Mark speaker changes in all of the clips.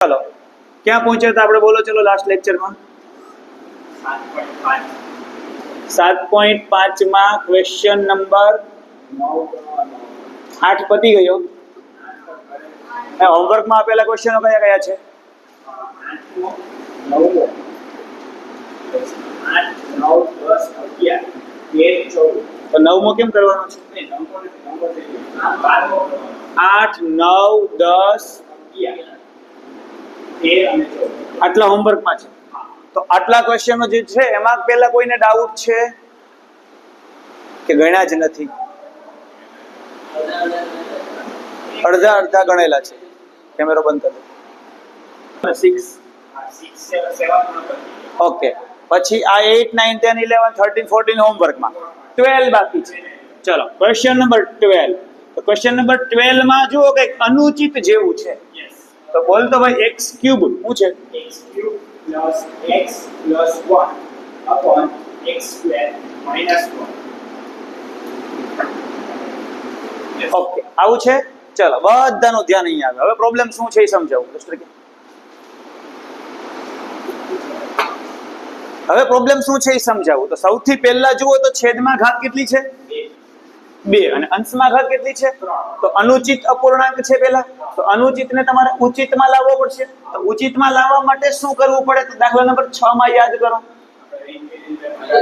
Speaker 1: ચાલો ક્યાં પહોંચ્યા હતા આપણે? બોલો ચલો લાસ્ટ લેક્ચરમાં 7.5 માં ક્વેશ્ચન નંબર 8 પતી ગયો. હોમવર્કમાં આપેલા ક્વેશ્ચનો કયા કયા છે? 8, 9, 10, 11, 13, 14. તો 9મો કેમ કરવાનો છે? 8, 9, 10, 11. આટલા હોમવર્કમાં છે. તો આટલા ક્વેશ્ચનો જે છે એમાં પહેલા કોઈને ડાઉટ છે કે ગણ્યા જ નથી? અડધા અડધા ગણેલા છે. કેમેરો બંધ કરો. 6 ઓકે. પછી આ 8, 9, 10, 11, 13, 14 હોમવર્કમાં 12 બાકી છે. ચલો ક્વેશ્ચન નંબર 12. તો ક્વેશ્ચન નંબર 12 માં જુઓ કંઈક અનુચિત જેવું છે. તો બોલ તો ભાઈ x ક્યુબ શું છે?
Speaker 2: x cube plus x plus 1 upon x square minus 1.
Speaker 1: Okay આવું છે. ચલો બધાનું ધ્યાન અહીંયા આવે. હવે પ્રોબ્લેમ શું છે એ સમજાવું. હવે પ્રોબ્લેમ શું છે એ સમજાવું. તો સૌથી પહેલા જુઓ તો છેદમાં ઘાત કેટલી છે? 2 અને અંશમાં ઘાત કેટલી છે? તો અનુચિત અપૂર્ણાંક છે પહેલા. તો અનુચિતને તમારે ઉચિતમાં લાવવો પડશે. તો ઉચિતમાં લાવવા માટે શું કરવું પડે? તો દાખલા નંબર 6 માં યાદ કરો.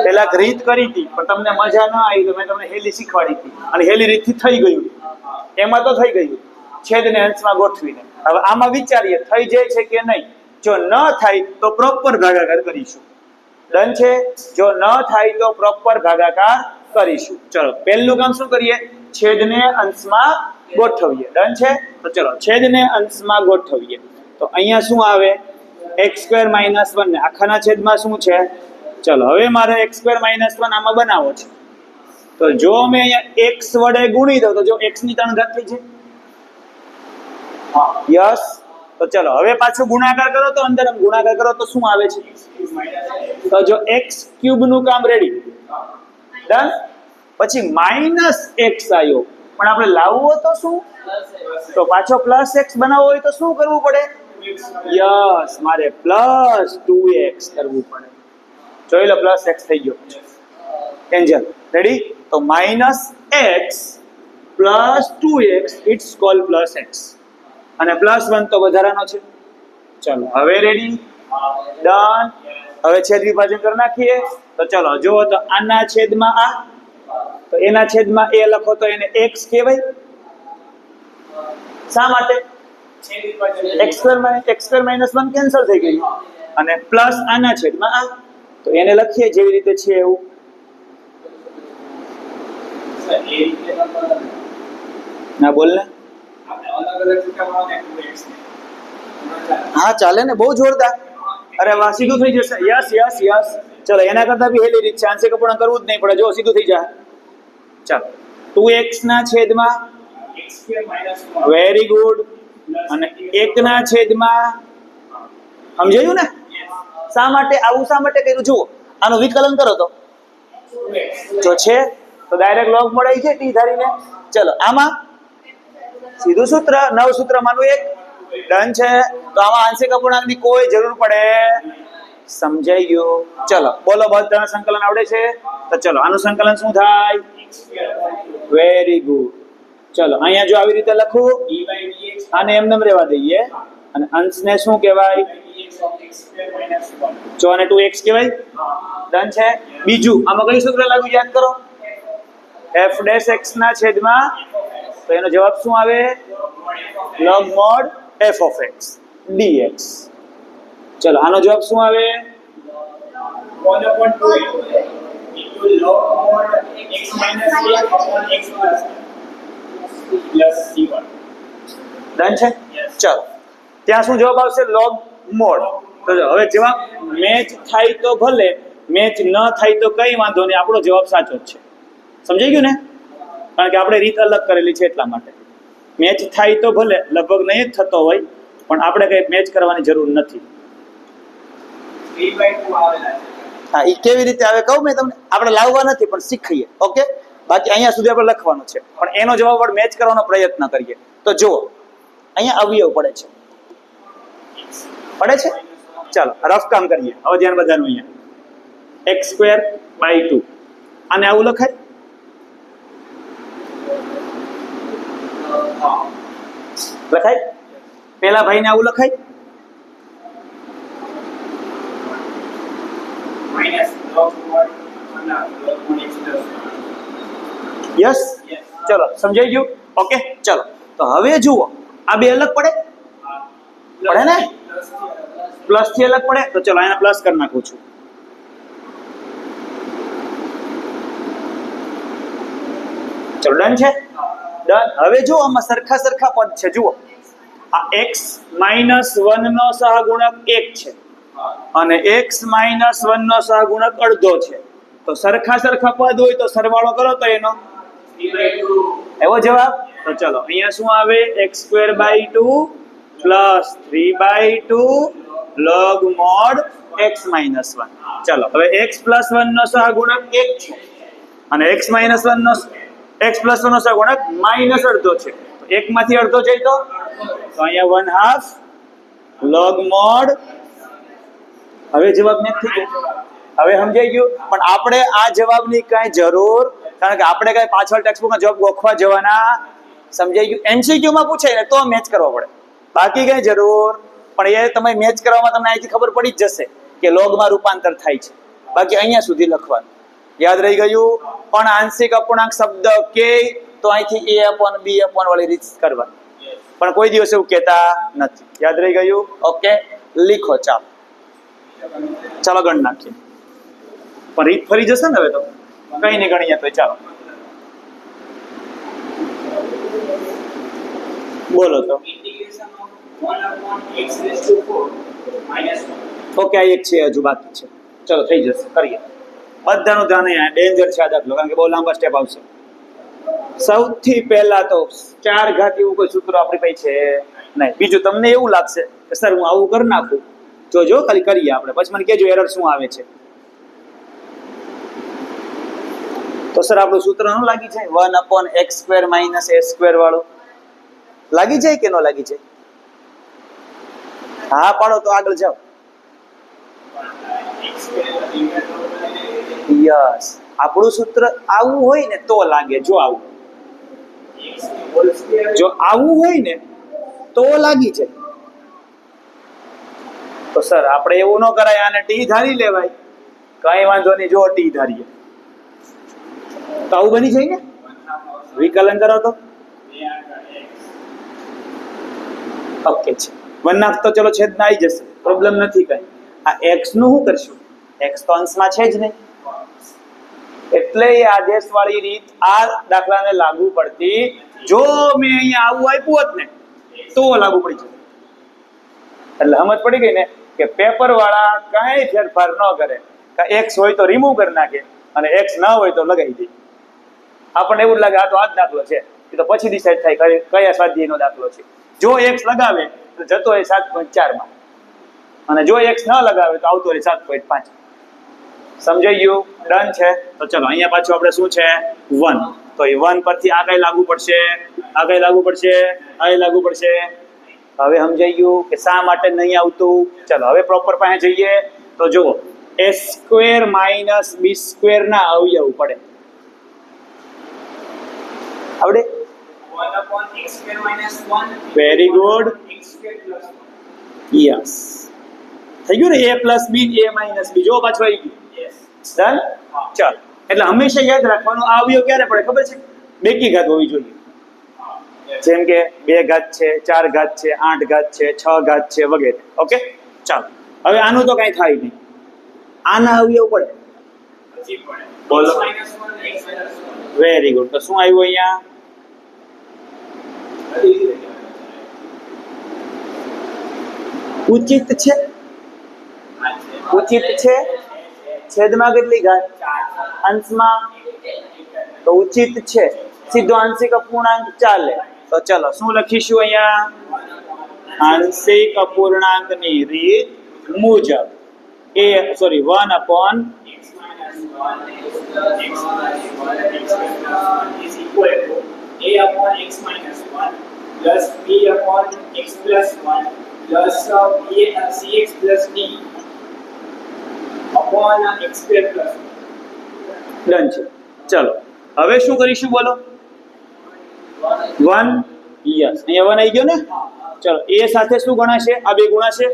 Speaker 1: પહેલા રીત કરી હતી પણ તમને મજા ન આવી તો મેં તમને હેલી શીખવાડી હતી અને હેલી રીતથી થઈ ગયું. એમાં તો થઈ ગયું છેદને અંશમાં ગોઠવીને. હવે આમાં વિચારીએ થઈ જાય છે કે નહીં. જો ન થાય તો પ્રોપર ભાગાકાર કરીશું. ડન છે? જો ન થાય તો પ્રોપર ભાગાકાર કરીશું. ચલો પહેલું કામ શું કરીએ? છેદને અંશમાં ગોઠવીએ. ડન છે? તો ચલો છેદને અંશમાં ગોઠવીએ. તો અહીંયા શું આવે? x² - 1 ને આખાના છેદમાં શું છે? ચલો હવે મારે x² - 1 આમાં બનાવો છે. તો જો મેં અહીંયા x વડે ગુણી દઉં તો જો x ની 3 ઘાત થઈ છે. હા યસ. તો ચલો હવે પાછું ગુણાકાર કરો તો અંદર ગુણાકાર કરો તો શું આવે છે? તો જો x³ નું કામ રેડી. ડન. પછી -x આવ્યો પણ આપણે લાવવો તો શું? તો પાછો +x બનાવવો હોય તો શું કરવું પડે? યસ મારે +2x કરવું પડે. જોઈ લો +x થઈ ગયો. એન્જલ રેડી. તો -x +2x it's call +x અને +1 તો વધારાનો છે. ચલો હવે રેડી. ડન. હવે છેદ વિભાજન કરી નાખીએ. તો ચલો જુઓ તો આના છેદમાં આ તો એના છેદમાં એ લખો તો એને x કહેવાય. શા માટે? x² - 1 કેન્સલ થઈ ગયું અને પ્લસ આના છેદમાં આ તો એને લખીએ જેવી રીતે છે એવું. ના બોલ ને. હા ચાલે ને. બહુ જોરદાર. અરે વાહ સીધું થઈ જશે. Yes yes yes. ચલો એના કરતા બી હેલી રીત છે. આંશિક અપૂર્ણાંક કરવું જ નહીં પડે. જો સીધું થઈ જાય. ચાલો 2x ના છેદમાં વેરી ગુડ અને 1 ના છેદમાં સમજાયું ને? શા માટે આવું શા માટે કર્યું? જુઓ આનું વિકલન કરો તો જો છે તો ડાયરેક્ટ લોગ મળાય છે ટી ધારીને. ચલો આમાં સીધું સૂત્ર 9 સૂત્રમાંનું એક. ડન છે. તો આમાં આંશિક અપૂર્ણાંકની કોઈ જરૂર પડે? સમજાઈ ગયું? ચલો બોલો બધા સંકલન આવડે છે? તો ચલો આનું સંકલન શું થાય? Very good. ચલો અહીંયા જો આવી રીતે લખું આને એમને રહેવા દઈએ અને અંશને શું કહેવાય? જો આને 2x કહેવાય. ડન છે. બીજું આમાં કઈ સૂત્ર લાગુ યાદ કરો? f' x ના છેદમાં તો એનો જવાબ શું આવે? log mod f of x dx. ચલો આનો જવાબ શું આવે?
Speaker 2: 1/2 into log mod x minus a upon x plus c1.
Speaker 1: Done છે. ચલો ત્યાં શું જવાબ આવશે? log mod. તો હવે જવાબ મેચ થાય તો ભલે, મેચ ન થાય તો કઈ વાંધો નહીં. આપણો જવાબ સાચો જ છે. સમજાઈ ગયું ને? કારણ કે આપણે રીત અલગ કરેલી છે એટલા માટે. મેચ થાય તો ભલે, લગભગ નહીં જ થતો હોય પણ આપણે કઈ મેચ કરવાની જરૂર નથી.
Speaker 2: 3/2 આવેલા છે.
Speaker 1: હા એ કેવી રીતે આવે કહું મેં તમને. આપણે લાવવા નથી પણ શીખીએ. ઓકે બાકી અહીંયા સુધી આપણે લખવાનું છે પણ એનો જવાબ મેચ કરવાનો પ્રયત્ન કરીએ. તો જુઓ અહીંયા અવયવ પડે છે. પડે છે? ચાલો રફ કામ કરીએ. હવે ધ્યાન બધાનું અહીંયા x²/2 આને આવું લખાય? લખાય? પેલા ભાઈને આવું લખાય?
Speaker 2: minus log 1 અને log 1 x plus 1.
Speaker 1: યસ, ચલો સમજાઈ ગયું. ઓકે, ચલો તો હવે જુઓ આ બે અલગ પડે? પડે ને? પ્લસ થી અલગ પડે તો ચલો અહીંયા પ્લસ કરી નાખું છું. ચલો ડન છે? ડન. હવે જુઓ આમાં સરખા સરખા પદ છે. જુઓ આ x - 1 નો સહગુણક 1 છે અને x - 1 નો સહગુણક અડધો છે. તો સરખા સરખા પદ હોય તો સરવાળો કરો તો એનો
Speaker 2: 3/2.
Speaker 1: એવો જવાબ. તો ચલો અહીંયા શું આવે? x²/2 plus 3/2 log mod x - 1. ચલો હવે x + 1 નો સહગુણક 1 છે અને x - 1 નો x + 1 નો સહગુણક -અડધો છે. તો 1 માંથી અડધો જાય તો અહીંયા 1/2 log mod. હવે જવાબ મેચ થઈ ગયો. હવે સમજાઈ ગયું. પણ આપણે આ જવાબની કાંઈ જરૂર, કારણ કે આપણે કાંઈ પાછળ ટેક્સ્ટબુકમાં જવાબ ગોખવા જવાના. સમજાઈ ગયું? MCQ માં પૂછે ને તો મેચ કરવો પડે, બાકી કાંઈ જરૂર. પણ એ તમે મેચ કરવામાં તમને અહીંથી ખબર પડી જ જશે કે લોગમાં રૂપાંતર થાય છે. બાકી અહીંયા સુધી લખવાનું યાદ રહી ગયું. પણ આંશિક અપૂર્ણાંક શબ્દ કે તો અહીંથી a/b/ વાળી રીત કરવાની. પણ કોઈ દિવસ એવું કહેતા નથી. યાદ રહી ગયું? ઓકે, લીખો. ચાલો ગણ નાખીએ. પણ રીત ફરી જશે ને હવે તો કઈ નહીં ગણીએ તો. ચાલો બોલો તો.
Speaker 2: Integration of 1/x raised to 4 minus 1.
Speaker 1: Okay, આ એક છે હજુ બાકી છે. ચલો થઈ જશે, કરીએ. બધાનું ધ્યાન અહીંયા ડેન્જર છે આ દાખલો, કારણ કે બહુ લાંબા સ્ટેપ આવશે. સૌથી પહેલા તો 4 ઘાત એવું કોઈ સૂત્ર આપણી પાસે છે નહીં. બીજું તમને એવું લાગશે કે સર હું આવું કરી નાખું, જોજો ખાલી કરીએ આપણે, પછી મને કહેજો એરર શું આવે છે. તો સર આપણું સૂત્ર ન લાગી જાય 1/x² - a² વાળું? લાગી જાય કે ન લાગી જાય? હા પાડો તો આગળ જાઓ. યસ, આપણું સૂત્ર આવું હોય ને તો લાગે. જો આવું હોય ને તો લાગી જાય. તો સર આપણે એવું ન કરાય, આને ટી ધારી લેવાય. કઈ વાંધો નહીં, જો ટી ધારીએ તો આવું બની જાય ને. વિકલન કરો તો ઓકે છે. 1/2 તો ચલો છેદમાં આવી જશે, પ્રોબ્લેમ નથી કઈ. આ x નું શું કરશું? x તો અંશમાં છે જ નહીં, એટલે એ આદેશવાળી રીત આ દાખલાને લાગુ પડતી. જો મેં અહીંયા આવું આપ્યું હોત ને તો લાગુ પડી જશે. એટલે સમજ પડી ગઈ ને કે પેપર વાળા કઈ ફેરફાર ન કરે. x હોય તો રિમૂવ કરી નાખે અને x ન હોય તો લગાવી દે. આપણને એવું લાગે આ તો આ જ દાખલો છે, એ તો પછી ડિસાઈડ થાય કયા સ્વાધ્યાયનો દાખલો છે. જો x લગાવે તો જતો હોય 7.4 માં, અને જો x ન લગાવે તો આવતો હોય 7.5. સમજાઈ ગયું? ડન છે. તો ચલો અહીંયા પાછું આપણે શું છે? 1. તો એ 1 પરથી આ કઈ લાગુ પડશે? આ કઈ લાગુ પડશે? આ લાગુ પડશે. હવે સમજાઈ ગયું કે શા માટે નહીં આવતું? ચલો હવે પ્રોપર પાસે જઈએ તો જુઓ a² - b² ના અવયવ પડે. આવડે?
Speaker 2: 1/x² - 1.
Speaker 1: Very good.
Speaker 2: x² plus 1.
Speaker 1: Yes, થઈ ગયું ને. a + b a - b. જો પાછું આવી ગયું.
Speaker 2: Yes.
Speaker 1: ડન. ચાલ, એટલે હંમેશા યાદ રાખવાનું આ અવયવ ક્યારે પડે ખબર છે? બેકી ઘાત હોવી જોઈએ. જેમ કે 2 ઘાત છે, 4 ઘાત છે, 8 ઘાત છે, 6 ઘાત છે વગેરે. ઓકે, ચાલો હવે આનું તો કઈ થાય નહીં. આના અવયવ પડે.
Speaker 2: પછી પડે.
Speaker 1: બોલો.
Speaker 2: x - 1 x - 1.
Speaker 1: Very good. તો શું આવ્યું અહીંયા? ઉચિત છે. ઉચિત છે. છેદમાં કેટલી ઘાત? અંશમાં તો ઉચિત છે. સીધો આંશિક અપૂર્ણાંક ચાલે. તો ચલો શું લખીશું અહીંયા? આંશિક અપૂર્ણાંકની રીત મુજબ 1/(x - 1
Speaker 2: is equal to a/x - 1 plus b/x plus 1 plus cx plus d upon x square plus
Speaker 1: done છે. ચલો હવે શું કરીશું બોલો? 1 યસ, અહીંયા 1 આવી ગયો ને. ચલો એ સાથે શું ગણાશે? આ બે ગુણાશે,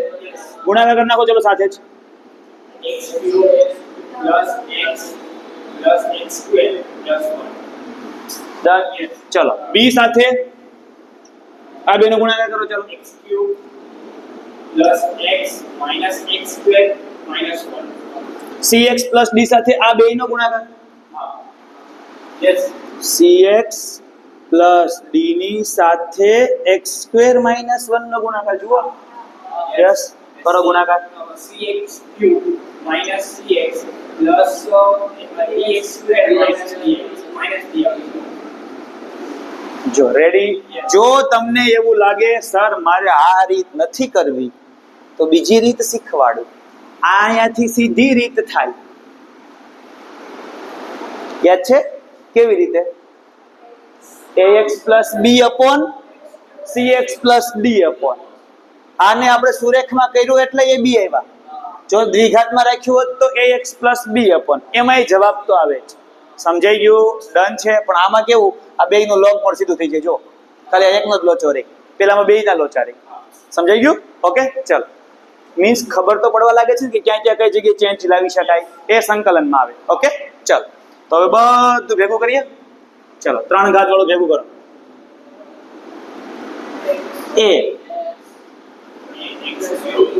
Speaker 1: ગુણાકાર કરી નાખો. ચલો સાથે જ
Speaker 2: x cube plus x square plus 1.
Speaker 1: Done. ચલો બી સાથે આ બેનો ગુણાકાર કરો. ચલો
Speaker 2: x cube plus x minus x square minus 1.
Speaker 1: cx plus d સાથે આ બેનો ગુણાકાર.
Speaker 2: Yes.
Speaker 1: cx plus d ની સાથે x square minus 1 નો ગુણાકાર. જુઓ યસ, કરો ગુણાકાર.
Speaker 2: cx cube minus cx plus dx square minus dx.
Speaker 1: જો રેડી. જો તમને એવું લાગે સર મારે આ રીત નથી કરવી તો બીજી રીત શીખવાડું. આ અહીંયાથી સીધી રીત થાય. યાદ છે કેવી રીતે? ax plus b upon cx plus d upon. આને આપણે સુરેખમાં કર્યું એટલે એ બી આવ્યા. જો દ્વિઘાતમાં રાખ્યું હોત તો ax plus b upon. એમાંય જવાબ તો આવે જ. સમજાઈ ગયું? ડન છે. પણ આમાં કેવું, આ બેયનું લોગ પણ સીધું થઈ જાય. જો ખાલી આ એકનો જ લોચો રહે, પેલામાં બેયના લોચા રહે. સમજાઈ ગયું? ઓકે ચલો. મીન્સ ખબર તો પડવા લાગે છે કે ક્યાં ક્યાં કઈ જગ્યાએ ચેન્જ લાવી શકાય, એ સંકલનમાં આવે. ઓકે ચલો. તો હવે બધું ભેગું કરીએ. ચલો 3 ઘાત વાળું ભેગું કરો. a
Speaker 2: x cube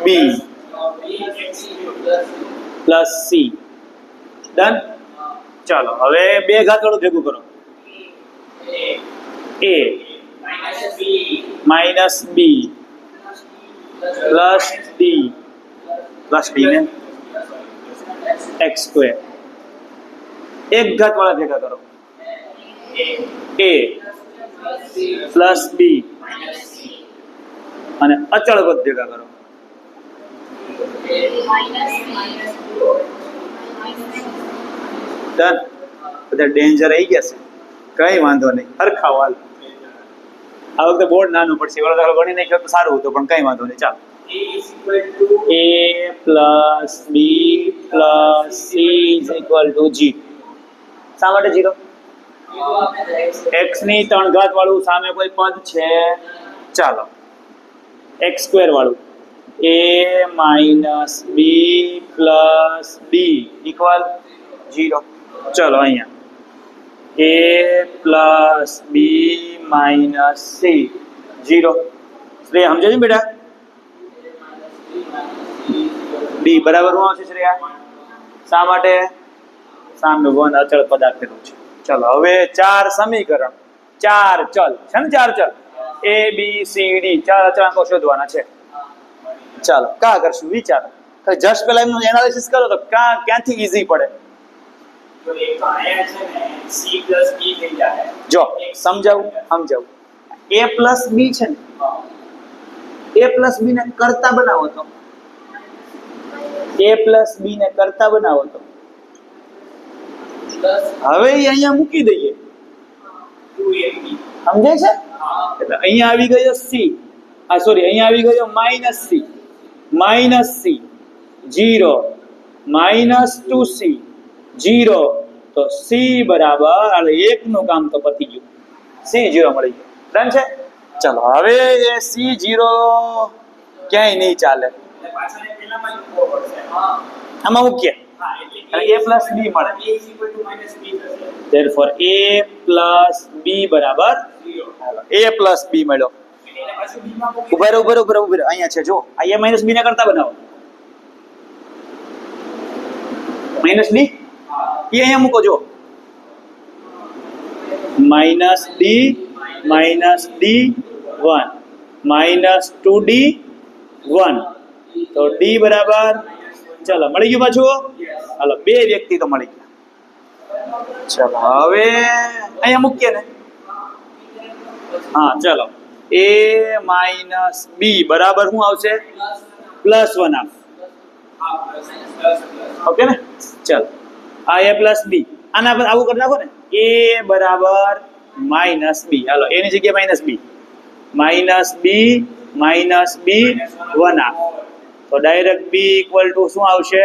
Speaker 1: b
Speaker 2: x cube plus
Speaker 1: plus c. Done. ચાલો હવે 2 ઘાત વાળું ભેગું કરો. a
Speaker 2: minus b
Speaker 1: minus b plus d ને x square. 1 ઘાત વાળા ભેગા કરો. a plus b અને અચળ પદ ભેગા કરો. ડન. બધા ડેન્જર આવી ગયા છે, કઈ વાંધો નહીં, હરખા વાલ. આ વખતે બોર્ડ નાનું પડશે, એવડો દાખલો ગણી નાખ્યો તો સારું હતું, પણ કઈ વાંધો નહીં. ચાલો
Speaker 2: a is equal to
Speaker 1: a plus b plus c is equal to g. શા માટે 0? x ની 3 ઘાત વાળું સામે કોઈ પદ છે? ચાલો x સ્ક્વેર વાળું a minus b plus d equal 0. ચલો અહીંયા a plus b minus c 0. Shreya સમજે છે બેટા? d બરાબર શું આવશે શ્રેયા? શા માટે? સામે 1 અચળ પદ આપેલું છે. ચલો હવે 4 સમીકરણ, 4 ચલ છે ને, 4 ચલ a b c d, 4 અચળાંકો શોધવાના છે. ચાલો કા કરશું વિચારો. જસ્ટ પેલા એમનું એનાલિસિસ કરો તો ક્યાંથી ઈઝી પડે.
Speaker 2: તો એક આયા છે ને c plus d થઈ જાય.
Speaker 1: જો સમજાવું. a plus b છે ને, a plus b ને કરતા બનાવો તો, a plus b ને કરતા બનાવો તો હવે ઈ અહીંયા મૂકી દઈએ.
Speaker 2: 2ab
Speaker 1: સમજે છે? એટલે અહીંયા આવી ગયો c, આ સોરી અહીંયા આવી ગયો માઇનસ c 0 માઇનસ 2c 0. તો c બરાબર એટલે 1 નું કામ તો પતી ગયું. c 0 મળી ગયું. ડન છે. ચલો હવે એ c 0 ક્યાંય નહીં ચાલે,
Speaker 2: એટલે પાછળને પહેલામાં જ મૂકવો પડશે. હા
Speaker 1: આમાં મૂકીએ
Speaker 2: એટલે
Speaker 1: a plus b મળે.
Speaker 2: a is equal to minus b થશે.
Speaker 1: therefore a plus b બરાબર
Speaker 2: 0.
Speaker 1: હાલો a plus b મળ્યો.
Speaker 2: એટલે પાછું b માં મૂકી
Speaker 1: ઉભા રહો. અહીંયા છે જો, આ a minus b ને કરતા બનાવો. માઇનસ d એ અહીંયા મૂકો. જો માઇનસ d 1 માઇનસ 2d 1. તો d બરાબર, ચાલો મળી ગયું પાછું. હાલો 2 વ્યક્તિ તો મળી ગયા. ચાલો હવે અહીંયા મૂકીએ ને. હા ચાલો a minus b બરાબર શું આવશે? Plus 1 half. ઓકે ને? ચાલો આ a પ્લસ b, આના પર આવું કરી નાખો ને. a બરાબર માઇનસ b. હાલો a ની જગ્યાએ માઇનસ b માઇનસ બી 1 હાફ. તો ડાયરેક્ટ બી ઇક્વલ ટુ શું આવશે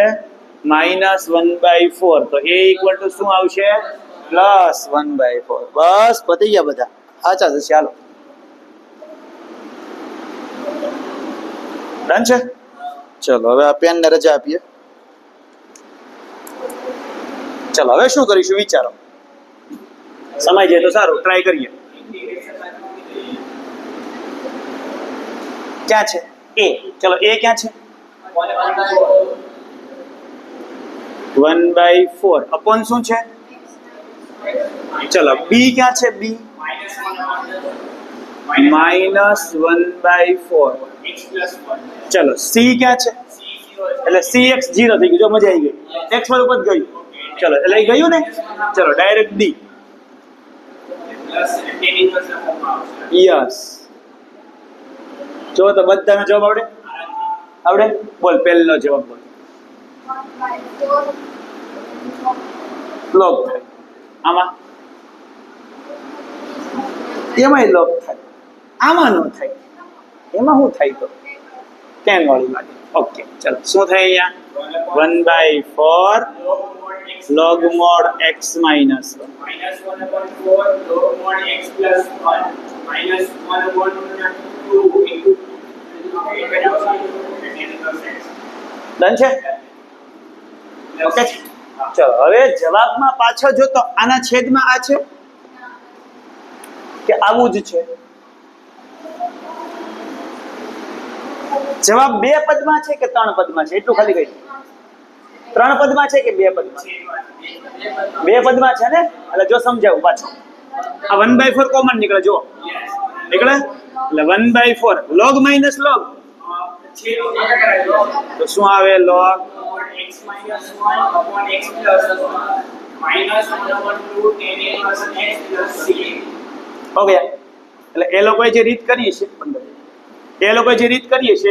Speaker 1: -1/4. તો એ ઇક્વલ ટુ શું આવશે +1/4. બસ પતી ગયા બધા સાચા છે. ચાલો ડન છે. ચલો હવે આ પેન ને રજા આપીએ. ચલો હવે શું કરીશું વિચારો. સમય જાય તો સારું, ટ્રાય કરીએ. ક્યાં છે એ? ચલો એ ક્યાં છે? 1/4 અપોન શું છે? ચલો બી ક્યાં છે? બી -1/4. ચલો સી ક્યાં છે? એટલે સી x 0 થઈ ગયું. જો મજા આવી ગઈ. x પર ઉપર ગયું. ચલો એટલે એ ગયું ને. ચલો ડાયરેક્ટ ડી. યસ. જો તો બધાને જવાબ આવડે? આવડે? બોલ પહેલો જવાબ બોલ. લોગ થાય. આમાં એમાંય લોગ થાય. આમાં નો થાય. એમાં શું થાય? તો કેન વાળી માટે. ઓકે ચલો શું થાય અહીંયા? 1/4 log mod x minus 1.
Speaker 2: -1/4 log mod x plus 1 -1/2 into
Speaker 1: done છે. ઓકે ચલો હવે જવાબમાં પાછળ જો તો આના છેદમાં આ છે કે આવું જ છે? જવાબ 2 પદમાં છે કે 3 પદમાં છે? એટલું ખાલી કહી. 3 પદમાં છે કે 2 પદમાં? 2 પદમાં છે ને. એટલે જો સમજાવું પાછું. આ 1/4 કોમન નીકળે. જો નીકળે એટલે 1/4 log minus log. તો શું આવે? log
Speaker 2: x minus 1 upon x plus 1 -1/2 tan inverse x plus c.
Speaker 1: Okay એટલે એ લોકોએ જે રીત કરી છે એ લોકોએ જે રીત કરી છે